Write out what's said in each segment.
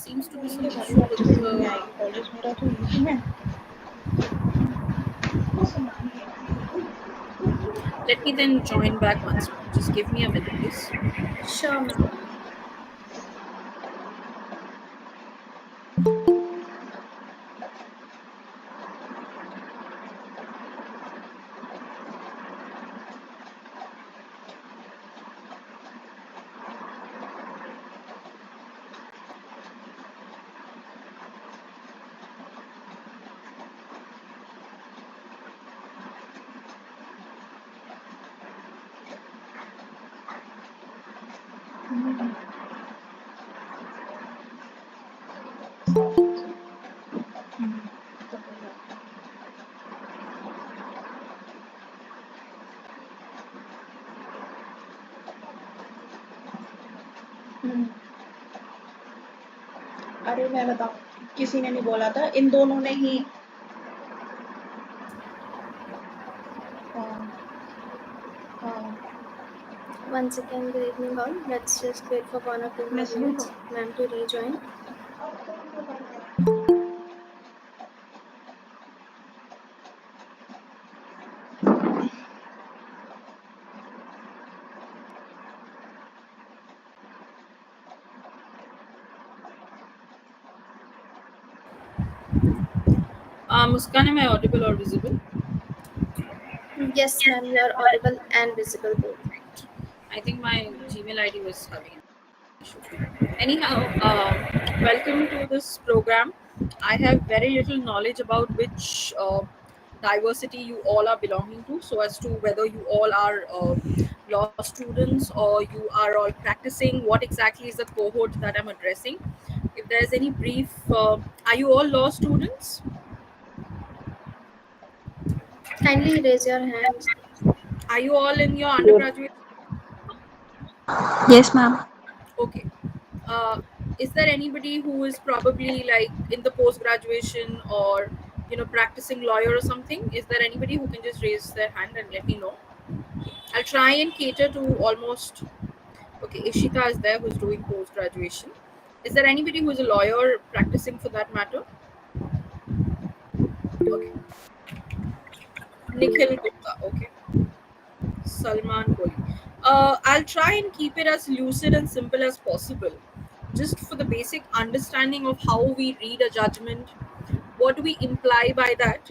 seems to be some अरे भाई issue अच्छे with से नहीं the. आई कॉलेज मेरा तो यही है। Let me then join back once more. Just give me a minute, please. Sure, ma'am. अरे मैं बताऊँ, किसी ने नहीं बोला था, इन दोनों ने ही। हाँ, हाँ। Once again, good evening all. Let's just wait for 1 or 2 more minutes, ma'am, to rejoin. Muskan, am I audible or visible? Yes, ma'am, you are audible and visible both. I think my Gmail ID was having an issue. Anyhow, welcome to this program. I have very little knowledge about which diversity you all are belonging to, so as to whether you all are law students or you are all practicing. What exactly is the cohort that I'm addressing? If there's any brief, are you all law students? Kindly raise your hands. Are you all in your undergraduate? Yes, ma'am. Okay. Is there anybody who is probably like in the post graduation or practicing lawyer or something? Is there anybody who can just raise their hand and let me know? I'll try and cater to almost. Okay, Ishita is there who's doing post graduation. Is there anybody who's a lawyer practicing for that matter? Okay. Nikhil Gupta. Okay. Salman Koli. I'll try and keep it as lucid and simple as possible, just for the basic understanding of how we read a judgment. What do we imply by that?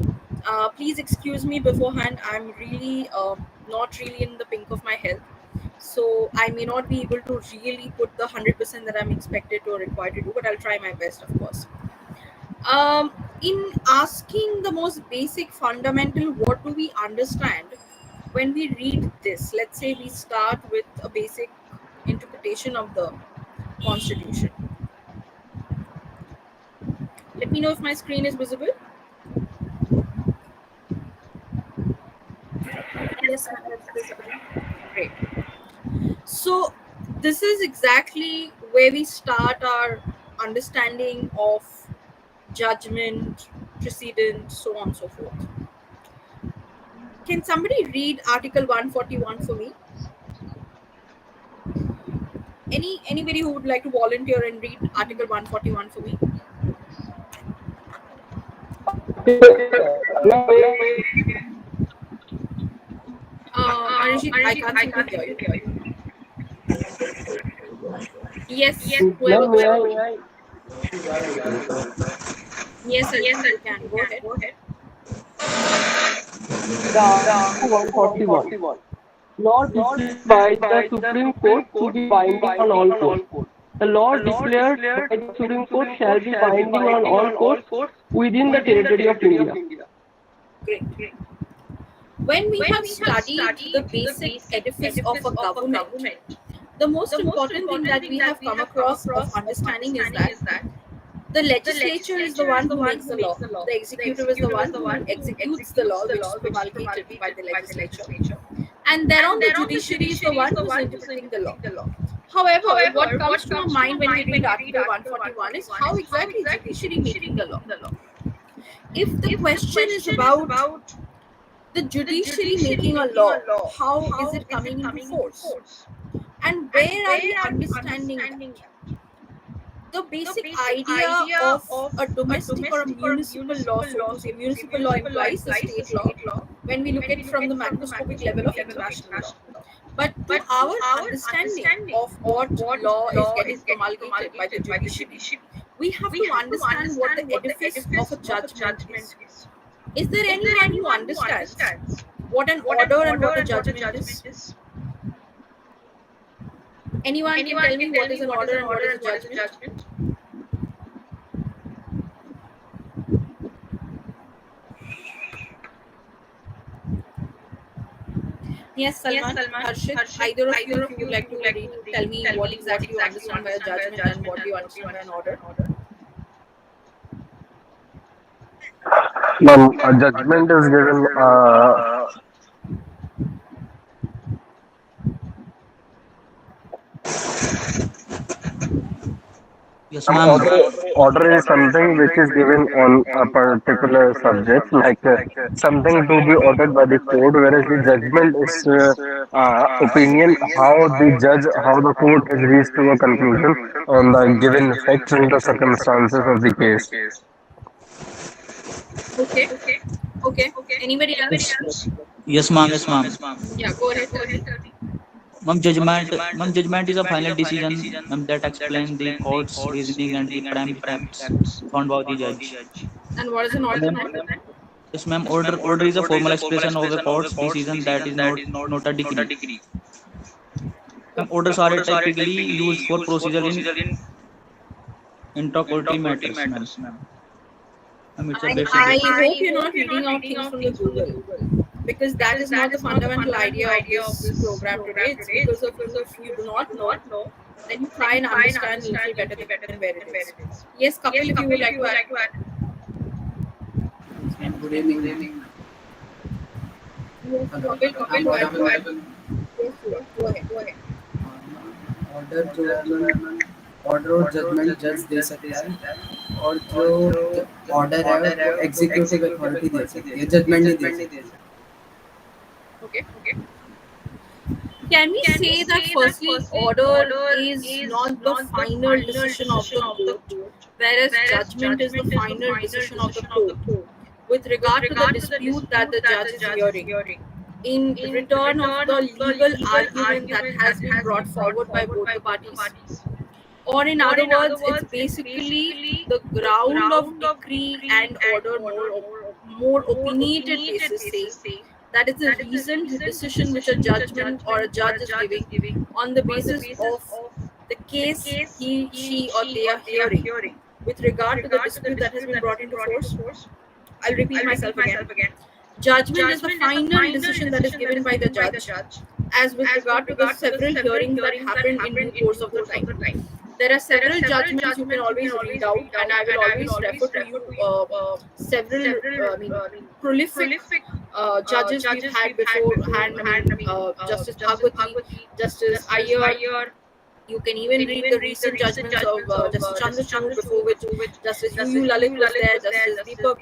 Please excuse me beforehand. I'm really not really in the pink of my health, so I may not be able to really put the 100% that I'm expected or required to do, but I'll try my best, of course. In asking the most basic fundamental, what do we understand when we read this? Let's say we start with a basic interpretation of the Constitution. Let me know if my screen is visible. Yes, ma'am, it's visible. Great. So, this is exactly where we start our understanding of judgment, precedent, so on and so forth. Can somebody read Article 141 for me? Anybody who would like to volunteer and read Article 141 for me? Arijit, I can't seem to hear you. Yes, whoever. Yes, Arijit, you can. Go ahead. The 141. Law declared by the Supreme Court to be binding on all courts. The law declared by the Supreme Court shall be binding on all courts within the territory of India. Great. When we have studied the basic edifice of a government, the most important thing that we have come across of understanding is that the legislature is the one who makes the law. The executive is the one who executes the law, which is promulgated by the legislature. And thereon the judiciary is the one who is interpreting the law. However, what comes to our mind when we read Article 141 is how exactly is judiciary making the law? If the question is about the judiciary making a law, how is it coming into force? And where are we understanding that? the basic idea of a domestic or a municipal law, so to say, municipal law implies the state law when we look at it from the macroscopic level of international law. But to our understanding of what law is getting promulgated by the judiciary, we have to understand what the edifice of a judgment is. Is there anyone who understands what an order and what a judgment is? Anyone can tell me what is an order and what is a judgment? Yes, Salman, Harshit, either of you, if you would like to tell me what exactly you understand by a judgment and what you understand by an order. A judgment is given. Yes, Some ma'am. order is something which is given on a particular subject, like something to be ordered by the court, whereas the judgment is opinion, how the court has reached to a conclusion on the given facts and the circumstances of the case. Okay. Anybody Yes, else? yes, ma'am. Yes, ma'am. Yeah, go ahead. Tell me. Ma'am, judgment is a final decision, ma'am, that explains the court's reasoning and the primary facts found by the judge. And what is an order Ma'am, then? yes, ma'am. Order is a formal expression of the court's decision that is not a decree. Ma'am, orders are typically used for procedure in intercourtly matters, ma'am. Ma'am, it's a basic. I hope you're not reading out things from the Google, because that is not the fundamental idea of this program today. It's because of if you do not know, then you try and understand a little better than where it is. Yes, Kapil, if you would like to add. Good evening. Yes, Kapil, go ahead. Yes, go ahead. Order जो है order और judgement जज दे सकता है और जो order है वो एग्जीक्यूटिव अथॉरिटी दे सकती है, जजमेंट नहीं दे सकती। Okay. Can we say that firstly, order is not the final decision of the court, whereas judgment is the final decision of the court with regard to the dispute that the judge is hearing in return of the legal argument that has been brought forward by both the parties? Or in other words, it's basically the ground of decree and order, more opinionated basis, say that is a reasoned decision which a judgment or a judge is giving on the basis of the case he, she, or they are hearing with regard to the dispute that has been brought into force. I'll repeat myself again. Judgment is the final decision that is given by the judge as with regard to the several hearings that happened in due course of the time. There are several judgments you can always read out, and I will always refer to you several prolific judges we've had beforehand. Justice Bhagwati, Justice Iyer. You can even read the recent judgments of Justice Chandrachud, before which Justice U. Lalit was there, Justice Deepak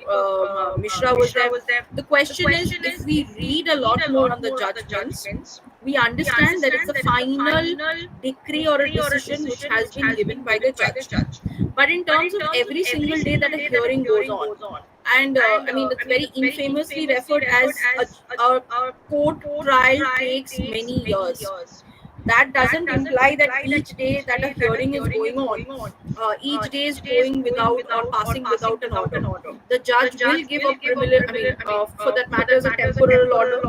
Mishra was there. The question is, if we read a lot more on the judgments, we understand that it's a final decree or a decision which has been given by the judge. But in terms of every single day that a hearing goes on, and it's very infamously referred as a court trial takes many years. That doesn't imply that each day that a hearing is going on, each day is going without or passing without an order. The judge will give a for that matter, a temporal order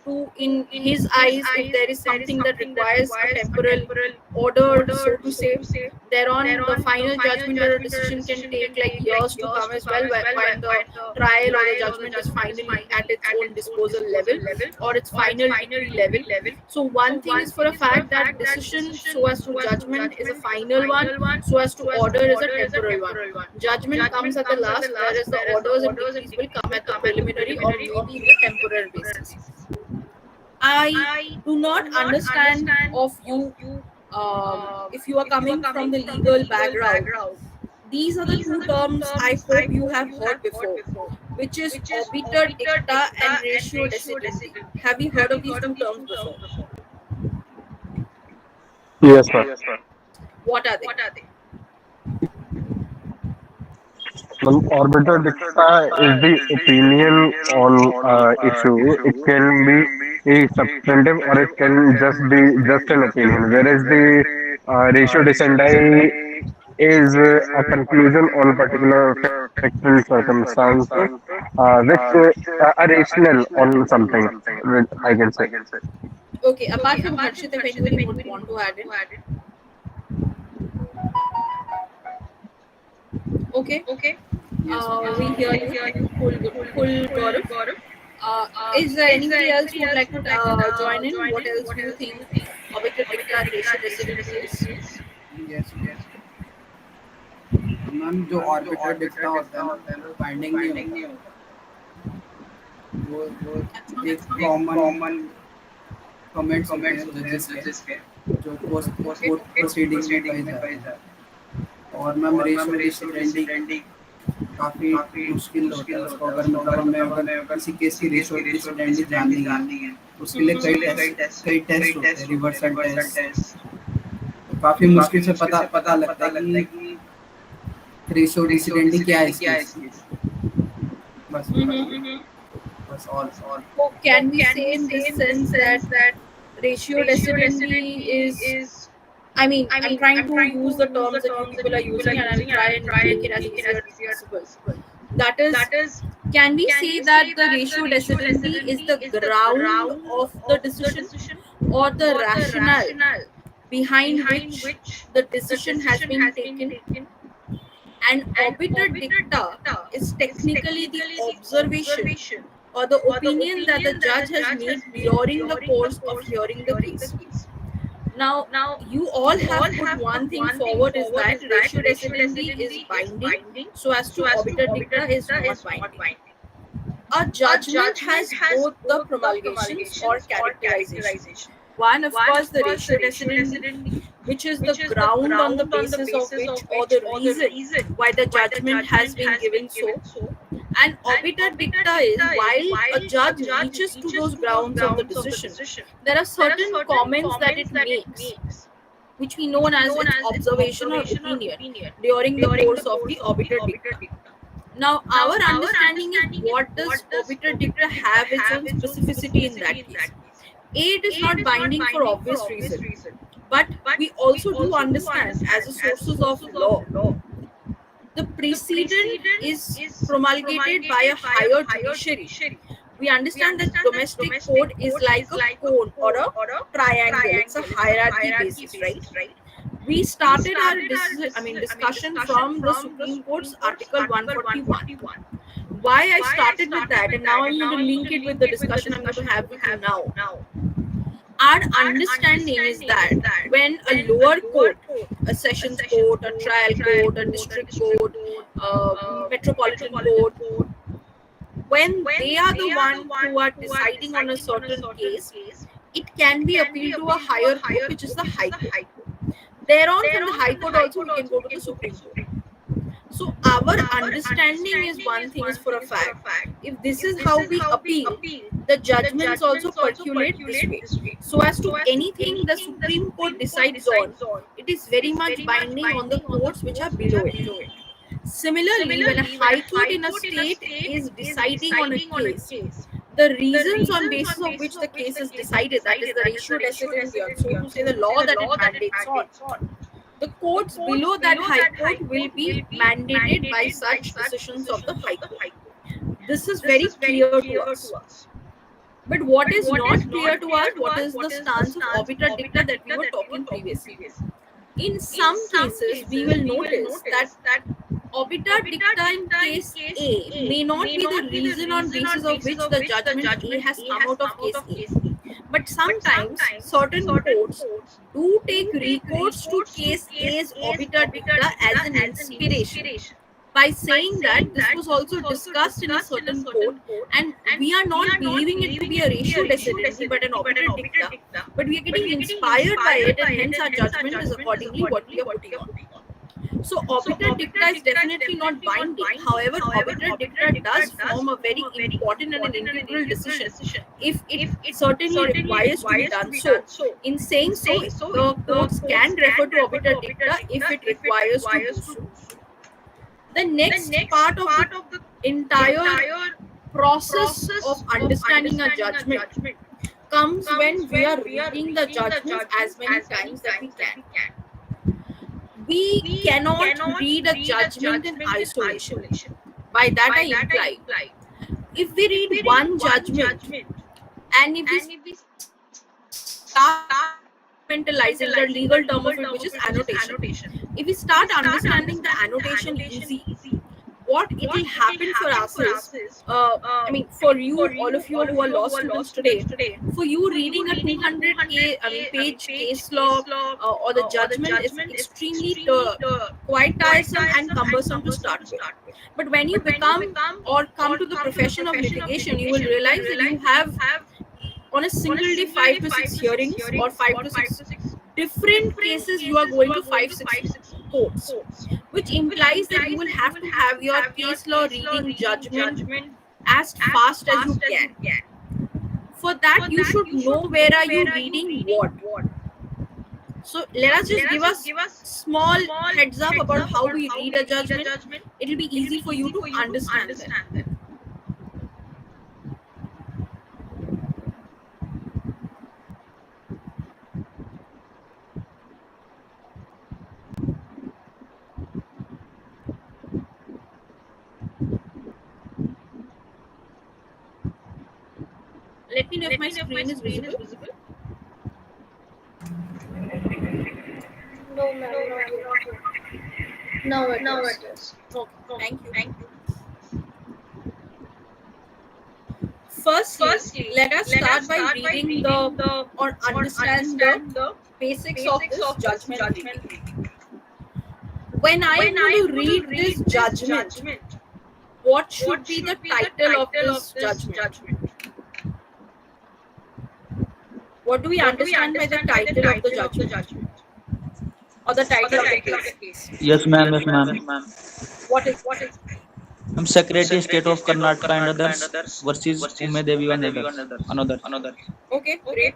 to, in his eyes, if there is something that requires a temporal order, so to say, thereon the final judgment or a decision can take like years to come as well, when the trial or the judgment is finally at its own disposal level or its final decree level. So one thing is for a fact that decision so as to judgment is a final one, so as to order is a temporal one. Judgment comes at the last, whereas the orders and decrees will come at the preliminary or maybe the temporary basis. I do not understand of you if you are coming from the legal background. These are the two terms I hope you have heard before, which is obiter dicta and ratio decidendi. Have you heard of these two terms before? Yes, ma'am. What are they? Arbiter dicta is the opinion on issue. It can be a substantive or it can just be just an opinion. Whereas the ratio decidendi is a conclusion on particular factual circumstances, which are rational on something, I can say. Okay, apart from Harshit, if anybody would want to add in. Okay. We hear you. Cool, Gaurav. Is there anybody else who would like to join in? What else do you think Arbiter dicta and ratio decidendi is? Yes ma'am, जो orbiter डिक्टा होता है ना, binding नहीं होता। वो एक common comments होते हैं जजेस के, जो कोर्ट प्रोसीडिंग में कहे जाते हैं। और मैम रेशियो डिसिडेंडी काफ़ी मुश्किल होता है उसको, अगर किसी केस की रेशियो डिसिडेंडी जाननी है उसके लिए कई टेस्ट होते हैं, रिवर्सल टेस्ट। तो काफ़ी मुश्किल से पता लगता है कि रेशियो डिसिडेंडी क्या है इसकी। बस all. So can we say in this sense that ratio decidendi is, I mean, I'm trying to use the terms that you people are using and I'll try and make it as easier as possible. That is, can we say that the ratio decidendi is the ground of the decision or the rationale behind which the decision has been taken? And arbiter dicta is technically the observation or the opinion that the judge has made during the course of hearing the case. Now, you all have put one thing forward, is that ratio decidendi is binding, so as to arbiter dicta is not binding. A judgment has both the promulgations or characterization. One, of course, the ratio decidendi, which is the ground on the basis of which, or the reason why the judgment has been given so. And arbiter dicta is while a judge reaches to those grounds of the decision, there are certain comments that it makes, which we know as its observation or opinion during the course of the arbiter dicta. Now, our understanding is, what does arbiter dicta have its own specificity in that case? A, it is not binding for obvious reason, but we also do understand as a sources of law, the precedent is promulgated by a higher judiciary. We understand that domestic code is like a cone or a triangle. It's a hierarchy basis, right? We started our discussion from the Supreme Court's Article 141. Why I started with that, and now I'm going to link it with the discussion I'm going to have with you now. Our understanding is that when a lower court, a sessions court, a trial court, a district court, metropolitan court, when they are the one who are deciding on a certain case, it can be appealed to a higher court, which is the High Court. Thereon, from the High Court also, we can go to the Supreme Court. So our understanding is, one thing is for a fact, if this is how we appeal, the judgments also percolate this way. So as to anything the Supreme Court decides on, it is very much binding on the courts which are below it. Similarly, when a High Court in a state is deciding on a case, the reasons on basis of which the case is decided, that is the ratio decidendi, so to say the law that it mandates on, the courts below that High Court will be mandated by such decisions of the High Court. This is very clear to us. But what is not clear to us, what is the stance of arbiter dicta that we were talking previously? In some cases, we will notice that arbiter dicta in case A may not be the reason on basis of which the judgment A has come out of case A. But sometimes certain courts do take recourse to case A's arbiter dicta as an inspiration, by saying that this was also discussed in a certain court and we are not believing it to be a ratio decidendi but an arbiter dicta, but we are getting inspired by it and hence our judgment is accordingly what we are putting on. So arbiter dicta is definitely not binding. However, arbiter dicta does form a very important and an integral decision if it certainly requires to be done so. In saying so, the courts can refer to arbiter dicta if it requires to do so. The next part of the entire process of understanding a judgment comes when we are reading the judgments as many times that we can. We cannot read a judgment in isolation. By that I imply, if we read one judgment and if we start mentalizing the legal term of it, which is annotation, if we start understanding the annotation easy, what it will happen for us is, for you, all of you who are law students today, for you reading a 200 page case law or the judgment is extremely quite tiresome and cumbersome to start with. But when you become or come to the profession of litigation, you will realize that you have on a single day 5 to 6 hearings or 5 to 6 different cases. You are going to 5-6 courts, which implies that you will have to have your case law reading judgment as fast as you can. For that, you should know where are you reading what. So let us just give us small heads up about how we read a judgment. It will be easy for you to understand that. Let me know if my screen is visible. No, ma'am. Now it is. Okay, thank you. Firstly, let us start by reading or understand the basics of this judgment reading. When I want to read this judgment, what should be the title of this judgment? What do we understand by the title of the judgment? Or the title of the case? Yes, ma'am. Yes, ma'am. What is Secretary State of Karnataka and others versus Ume Devi and another. Okay, great.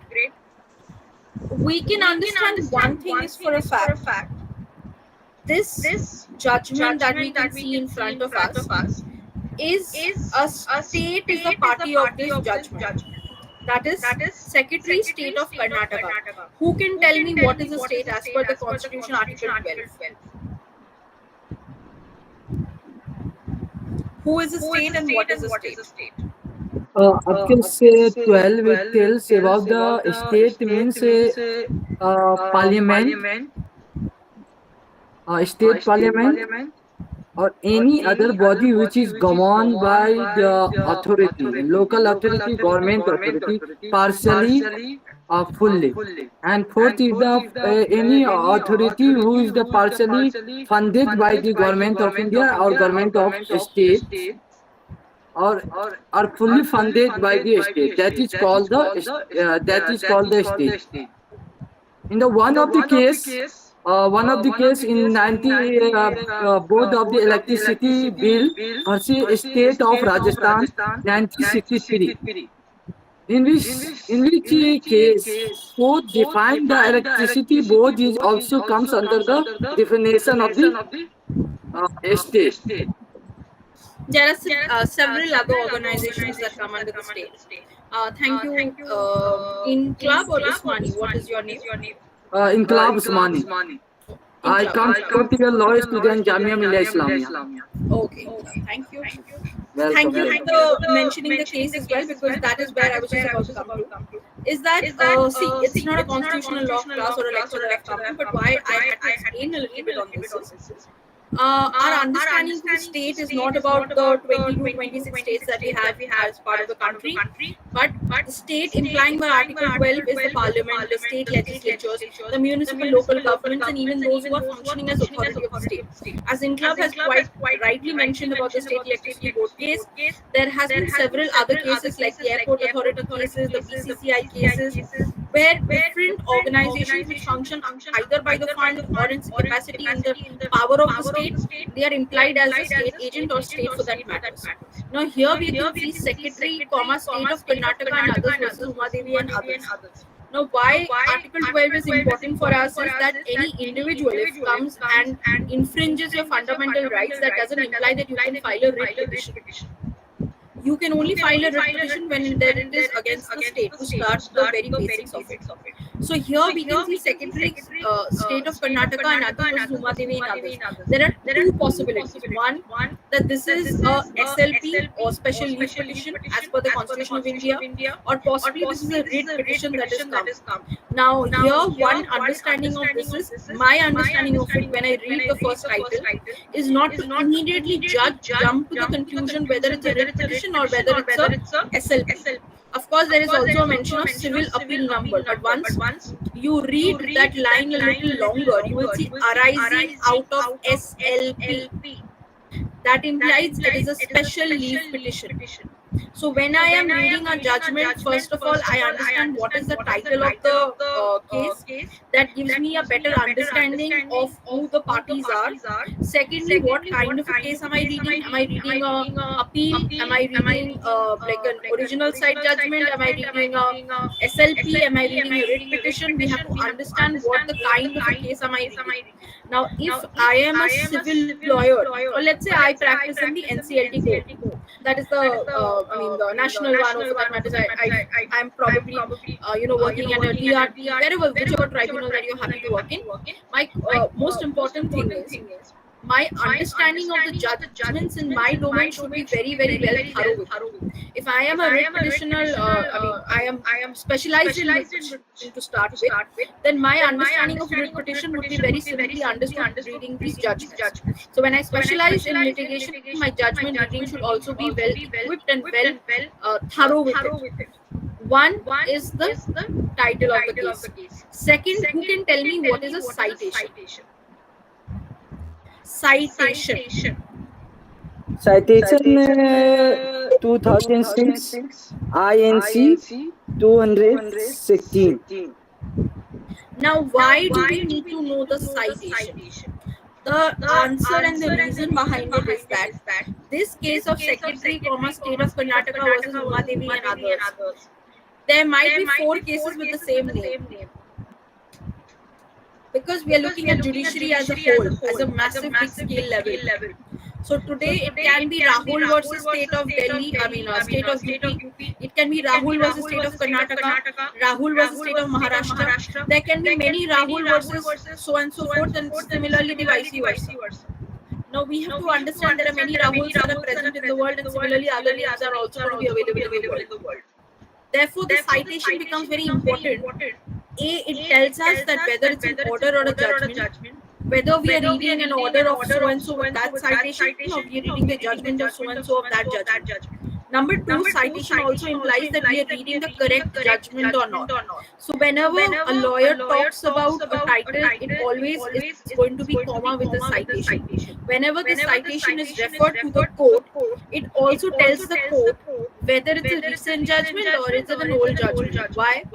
We can understand one thing is for a fact. This judgment that we can see in front of us is a state is the party of this judgment. That is Secretary State of Karnataka. Who can tell me what is a state as per the Constitution Article 12? Who is a state and what is a state? Article say 12 it tells about the state means parliament, state parliament, or any other body which is governed by the authority, local authority, government authority, partially or fully. And fourth is the any authority who is the partially funded by the government of India or government of state, or are fully funded by the state. That is called the state. In the one of the case in 90 board of the electricity bill versus state of Rajasthan 1963, in which case both define the electricity board is also comes under the definition of the state. There are several other organizations that come under the state. Thank you. Inqilab or Usmani? What is your name? Inqilab Usmani. I come to your law student Jamia Millia Islamia. Okay. Thank you. Welcome. Thank you for mentioning the case as well, because that is where I was just about to come to. Is that see, it's not a constitutional law class or a lecture that I've come to, but why I had to explain a little bit on this is, our understanding of the state is not about the 22-26 states that we have as part of the country, but the state implying by Article 12 is the parliament, the state legislatures, the municipal local governments, and even those who are functioning as authority of the state. As Inqilab has quite rightly mentioned about the state electricity board case, there has been several other cases like the airport authority cases, the BCCI cases, where different organizations which function either by the fund or in capacity in the power of the state, they are implied as a state agent or state for that matter. Now here we can see Secretary, State of Karnataka and others versus Uma Devi and others. Now, why Article 12 is important for us is that any individual, if comes and infringes your fundamental rights, that doesn't imply that you can file a writ petition. You can only file a writ petition when there it is against the state, to start the very basics of it. So here we can see Secretary State of Karnataka and others versus Uma Devi and others. There are two possibilities. One, that this is a SLP or special leave petition as per the Constitution of India, or possibly this is a writ petition that is come. Now here one understanding of this is, my understanding of it when I read the first title, is not to immediately jump to the conclusion whether it's a writ petition or whether it's a SLP. Of course, there is also a mention of civil appeal number, but once you read that line a little longer, you will see arising out of SLP. That implies it is a special leave petition. So when I am reading a judgment, first of all, I understand what is the title of the case. That gives me a better understanding of who the parties are. Secondly, what kind of a case am I reading? Am I reading a appeal? Am I reading like an original side judgment? Am I reading a SLP? Am I reading a writ petition? We have to understand what the kind of a case am I reading. Now, if I am a civil lawyer, or let's say I practice in the NCLT court, that is the national one, or for that matter, I'm probably working at a DRT, wherever, whichever tribunal that you're happy to work in. My most important thing is my understanding of the judgments in my domain should be very, very well thorough with. If I am a writ petitioner, I am specialized in litigation to start with, then my understanding of writ petition would be very simply understood reading these judgments. So when I specialize in litigation, my judgment reading should also be well equipped and well thorough with it. One is the title of the case. Second, who can tell me what is a citation? Citation. Citation 2006 INC 216. Now, why do we need to know the citation? The answer and the reason behind it is that this case of Secretary, State of Karnataka versus Uma Devi and others, there might be 4 cases with the same name. Because we are looking at judiciary as a whole, as a massive big scale level. So today it can be Rahul versus State of Delhi, State of UP. It can be Rahul versus State of Karnataka, Rahul versus State of Maharashtra. There can be many Rahul versus so and so forth, and similarly the vice versa. Now we have to understand there are many Rahuls that are present in the world, and similarly other names are also going to be available in the world. Therefore, the citation becomes very important. It tells us that whether it's an order or a judgment, whether we are reading an order of so and so of that citation, or we are reading the judgment of so and so of that judgment. Number 2, citation also implies that we are reading the correct judgment or not. So whenever a lawyer talks about a title, it always is going to be comma with the citation. Whenever the citation is referred to the court, it also tells the court whether it's a recent judgment or is it an old judgment. Why?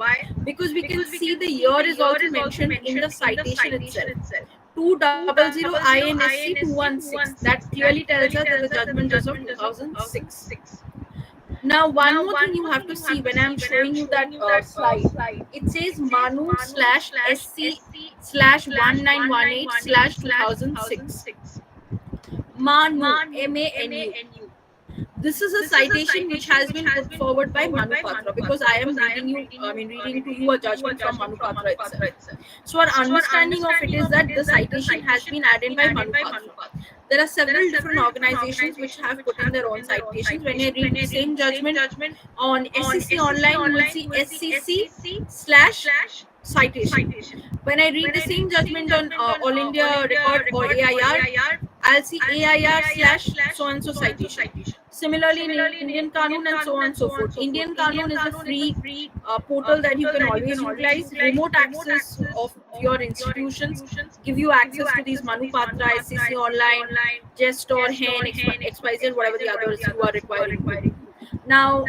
Because we can see the year is also mentioned in the citation itself. 200 INSC 216. That clearly tells us that the judgment is of 2006. Now, one more thing you have to see when I'm showing you that slide. It says Manu/SC/1918/2006. Manu, MANU. This is a citation which has been put forward by Manu Patra, because I am reading to you a judgment from Manu Patra itself. So our understanding of it is that the citation has been added by Manu Patra. There are several different organizations which have put in their own citations. When I read the same judgment on SCC online, you will see SCC/citation. When I read the same judgment on All India Record or AIR, I'll see AIR/so-and-so citation. Similarly, in Indian Kanun and so on and so forth. Indian Kanun is a free portal that you can always utilize. Remote access of your institutions give you access to these Manu Patra, SCC Online, Gestor, HEN, XYZ, whatever the others you are requiring. Now,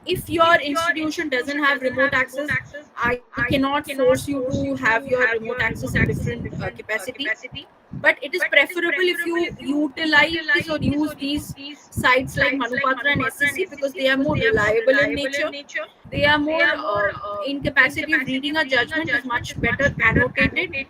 if your institution doesn't have remote access, I cannot force you to have your remote access in different capacity. but it is preferable if you utilize or use these sites like Manupatra and SSC because they are more reliable in nature. They are more in capacity of reading a judgment is much better annotated,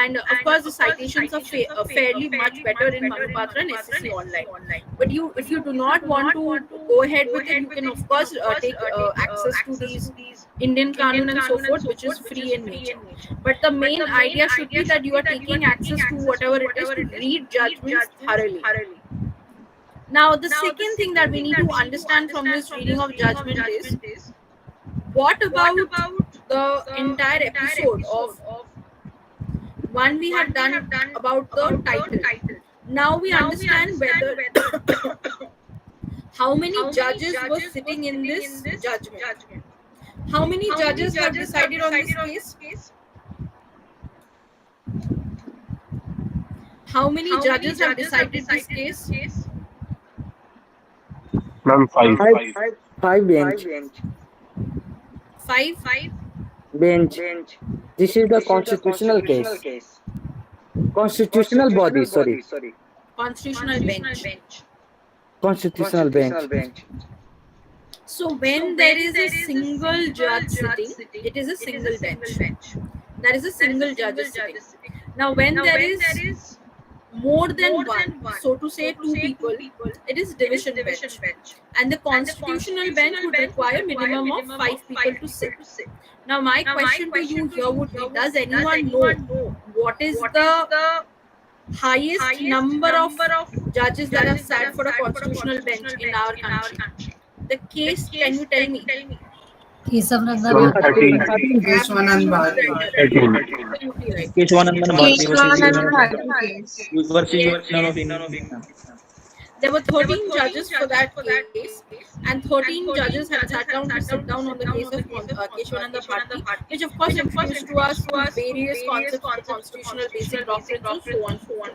and of course the citations are fairly much better in Manupatra and SSC online. But if you do not want to go ahead with it, you can of course take access to these Indian Kanun and so forth, which is free in nature. But the main idea should be that you are taking access to whatever it is to read judgments thoroughly. Now, the second thing that we need to understand from this reading of judgment is what about the entire episode of one we have done about the title. Now we understand whether how many judges were sitting in this judgment. How many judges have decided on this case? How many judges have decided this case? Ma'am, five. Five bench. Five. Bench. This is the constitutional case. Constitutional body, sorry. Constitutional bench. Constitutional bench. So when there is a single judge sitting, it is a single bench. That is a single judge sitting. Now when there is more than one, so to say two people, it is division bench. And the constitutional bench would require minimum of 5 people to sit. Now my question to you here would be, does anyone know what is the highest number of judges that are sat for a constitutional bench in our country? The case, can you tell me? Ma'am, 13. Keshwanand Bharti. 13. Keshwanand Bharti versus none of England. There were 13 judges for that case, and 13 judges had sat down to sit down on the case of Keshwananda Bharti, which of course introduced to us various concepts of the constitutional basic doctrines and so on.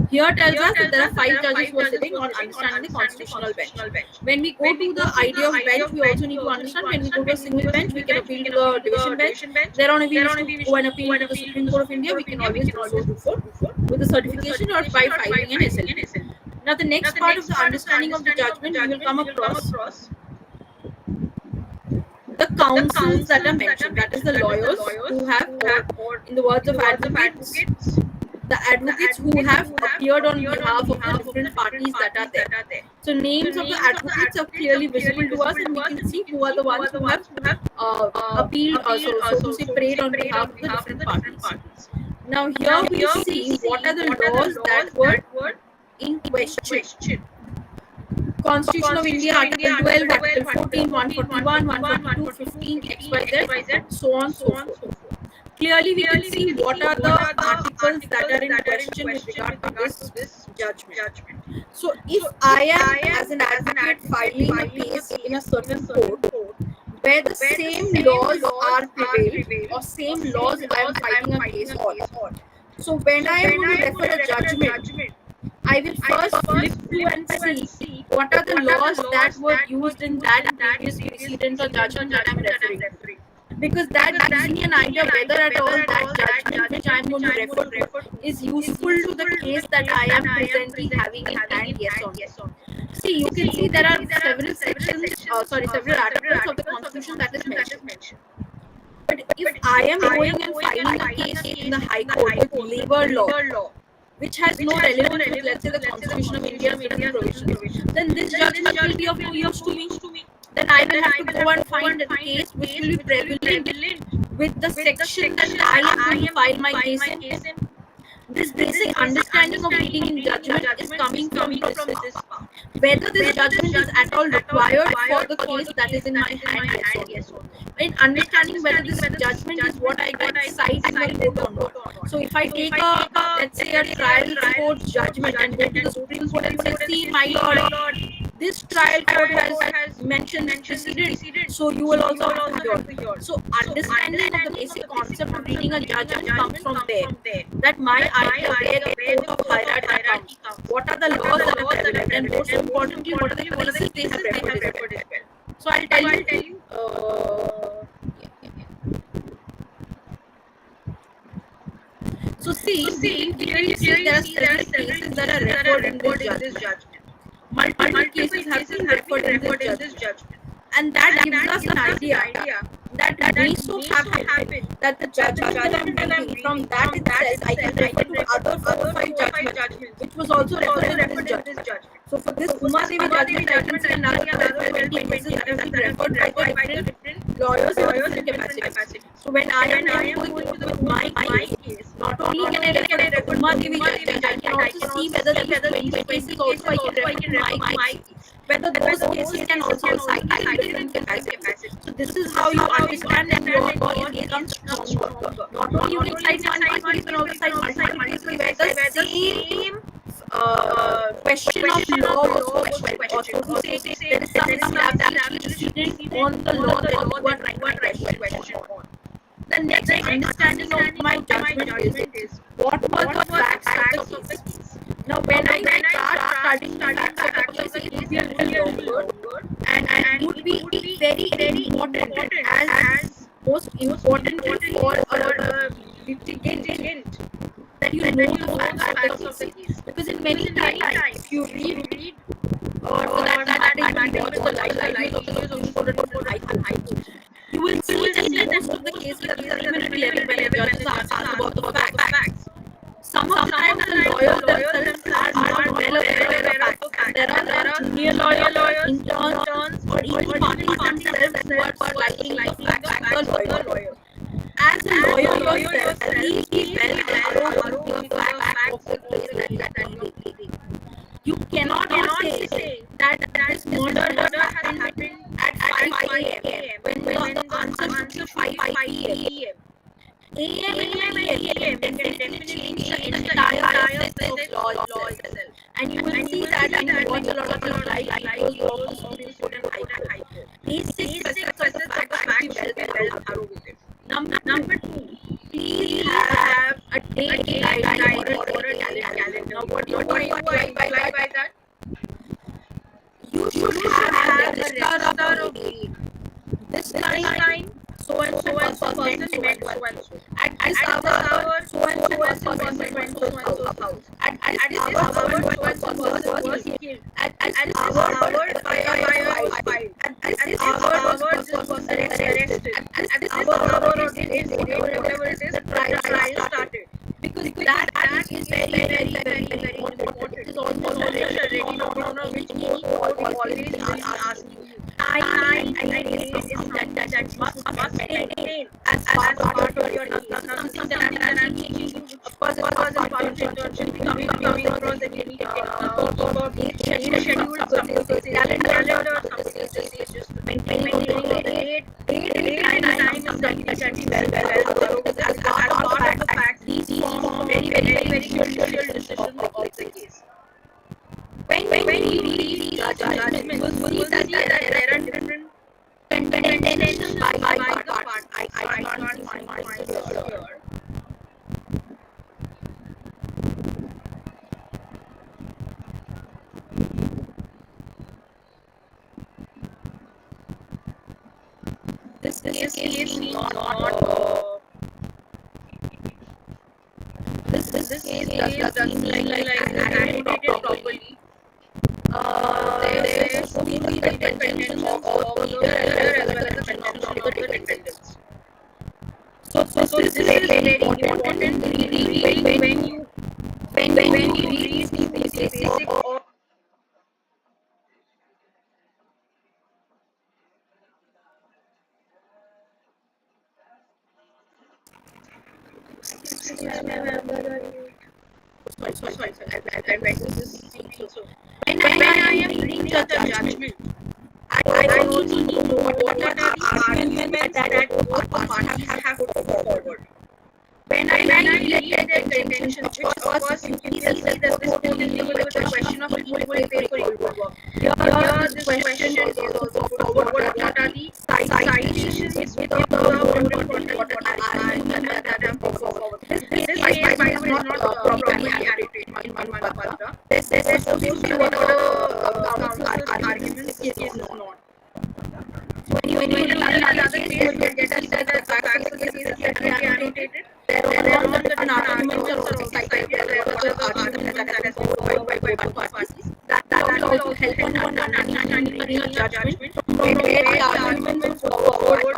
Here tells us that there are 5 judges who are sitting on understanding the constitutional bench. When we go to the idea of bench, we also need to understand when we go to a single bench, we can appeal to the division bench. Thereon, if we wish to go and appeal to the Supreme Court of India, we can always do so with a certification or by filing an SL. Now, the next part of the understanding of the judgment, we will come across the counsels that are mentioned. That is the lawyers who have, or in the words of advocates, the advocates who have appeared on behalf of the different parties that are there. So names of the advocates are clearly visible to us, and we can see who are the ones who have appealed, so to say, prayed on behalf of the different parties. Now here we see what are the laws that were in question. Constitution of India, Article 12, Article 14, 141, 142, 15, XYZ, so on, so forth. Clearly, we can see what are the articles that are in question with regard to this judgment. So, if I am, as an advocate, filing a case in a certain court where the same laws are prevailed or same laws I am fighting a case on, so when I am going to refer a judgment, I will first flip through and see what are the laws that were used in that previous precedent or judgment that I am referring to. Because that gives me an idea whether at all that judgment which I am going to refer to is useful to the case that I am presently having in hand, yes or no. See, you can see there are several several articles of the Constitution that is mentioned. But if I am going and filing a case in the High Court with labor law, which has no relevance with, let's say, the Constitution of India and certain provisions, then this judgment will be of no use to me. Then I will have to go and find a case which will be prevalent with the section that I am going to file my case in. This basic understanding of reading in judgment is coming from this. Whether this judgment is at all required for the case that is in my hand, yes or no. In understanding whether this judgment is what I get cited in the court or not. So if I take let's say a trial court judgment and go to the Supreme Court and say, see, my lord, this trial court has mentioned this precedent, so you will also have to hear. So understanding of the basic concept of reading a judgment comes from there. That my idea where the court of hierarchy comes. What are the laws that are relevant, and most importantly, what are the cases they have referred as well. So I'll tell you. So see, we can clearly see there are cases that are referred in this judgment. Multiple cases have been referred in this judgment. And that gives us an idea that it may so happen that the judgment that I'm reading, from that itself, I can refer to other 4 or 5 judgments, which was also referred in this judgment. So for this Uma Devi judgment, I can see another 20 cases that have been referred by the different lawyers in different capacities. So when I am going with my case, not only can I refer to Uma Devi judgment, I can also see whether these 20 cases also I can refer to my case. Whether those cases can also cite in different capacities. So this is how you understand that your case becomes stronger. Not only you can cite one case, but also cite multiple cases where the same question of law was questioned. Or to say there is some absolute precedent on the law that you are trying to question on. The next understanding of my judgment is what were the facts of the case. Now, when I start studying the facts of the case, it would be a little longer and would be very important as most important for a litigant that you know the facts of the case. Because in many times, if you read or for that matter, you watch the live videos of the Supreme Court and High Court, you will see that in most of the cases at the preliminary level when the judges are asked about the facts, sometimes the lawyers themselves are not well aware of the facts. There are junior lawyers, interns, or even parties themselves who are slightly like the lawyer. As a lawyer yourself, please be well aware of the facts of the case that you are pleading. You cannot say that this murder has happened at 5 a.m. when the answer should be 5 p.m. AM and PM can definitely change the entire system of law itself. And you will see that when you watch a lot of your live videos of Supreme Court and High Court. Basic aspects of the fact be well thorough with it. Number 2, please have a date diary or a calendar. Now, what do I imply by that? You should have a register of date. This time, so and so person met so and so. At this hour, so and so person went to so and so's house. At this hour, so and so person was killed. At this hour, fire was filed. At this hour, this person was arrested. At this hour, whatever it is, the trial started. Because that is very important. It is almost a ready no which you always ask you. Time and days is something that must maintain as part of your case. Something that I'm teaching you. Of course, it's part of internship coming across the daily schedule, some calendar, some just maintaining the date and time is something that should be well thorough with as part of the facts. These form very crucial decisions of the case. When we read the judgment, you will see that there are different contentions by parts. I can't find myself here. This case is not this case doesn't seem like annotated properly. There should be the contentions of the lawyer as well as the contention of the defendants. So this is very important when you read the basic or sorry. When I am reading the judgment, I also need to know what are the arguments that both parties have put forward. When I read the contention, which of course you can see that this court is dealing with the question of who will pay for equal work. Here this question is also put forward. What are the citations with the what are that I'm put forward. This case by the way is not properly annotated in Manapatra. This is supposed to be what the counsel's arguments is not. When you read another case, you will get to see that the facts of the case is clearly annotated. There are an argument or cited, there was an argument that has parties. That will also help on understanding a judgment from where the arguments were forward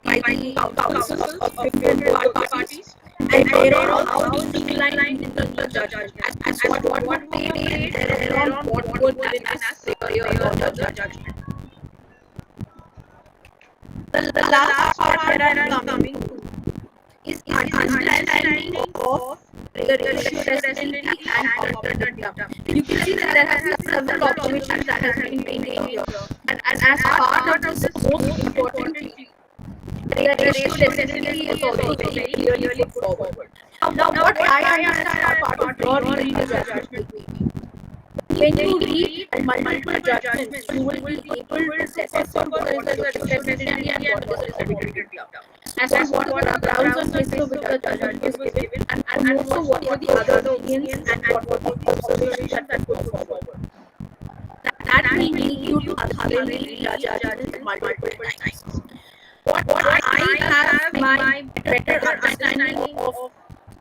by the counsels of different parties, and thereon how to streamline the judgment as what they made thereon what would given as the judgment. The last part that I am coming to is understanding of the issue residency and alternative data. You can see that there has been several observations that has been made here, and as part of this, most importantly, the ratio residency is also very clearly put forward. Now, what I understand are part of your reading the judgment. When you read multiple judgments, you will be able to decipher what is the residency and what is the derivative data. As to what the grounds on basis of which the judgment is given, and also what were the other opinions and what were the observations that put forward. That will lead you to thoroughly read a judgment multiple times. What I have my better understanding of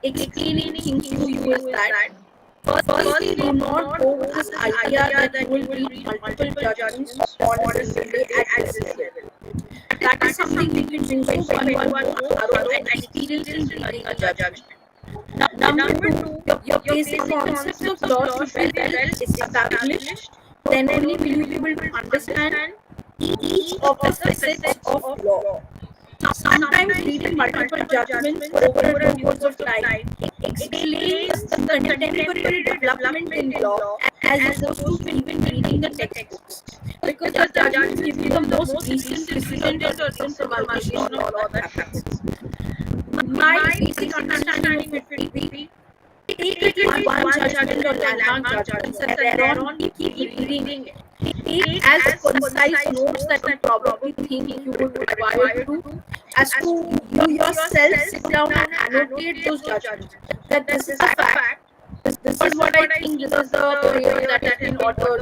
explaining things to you is that firstly, do not go with this idea that you will read multiple judgments on a Sunday at this level. That is something you can do so when you are more thorough and experienced in reading a judgment. Number two, your basic concepts of law should be well established. Then only will you be able to understand each of the facets of law. Sometimes reading multiple judgments over a course of time explains the contemporary development in law as opposed to even reading the textbooks. Because the judgments give you the most recent decision or recent promulgation of law that happens. My basic understanding of it would be take it like one judgment or landmark judgment and thereon keep reading it. Take as concise notes that you probably think you would require to, as to you yourself sit down and annotate those judgments. That this is a fact. This is what I think. This is the prayer that has been ordered.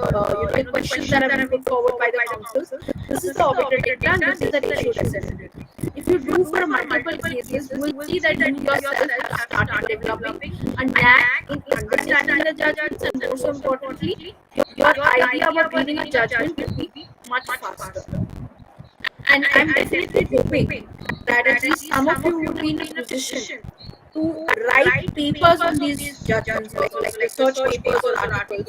The questions that have been put forward by the councils. This is the arbitrary data. And this is the ratio residency. If you do for multiple cases, you will see that you yourself have started developing a knack in understanding the judgments, and most importantly, your idea about reading a judgment will be much faster. And I'm definitely hoping that at least some of you will be in a position to write papers on these judgments, like research papers or articles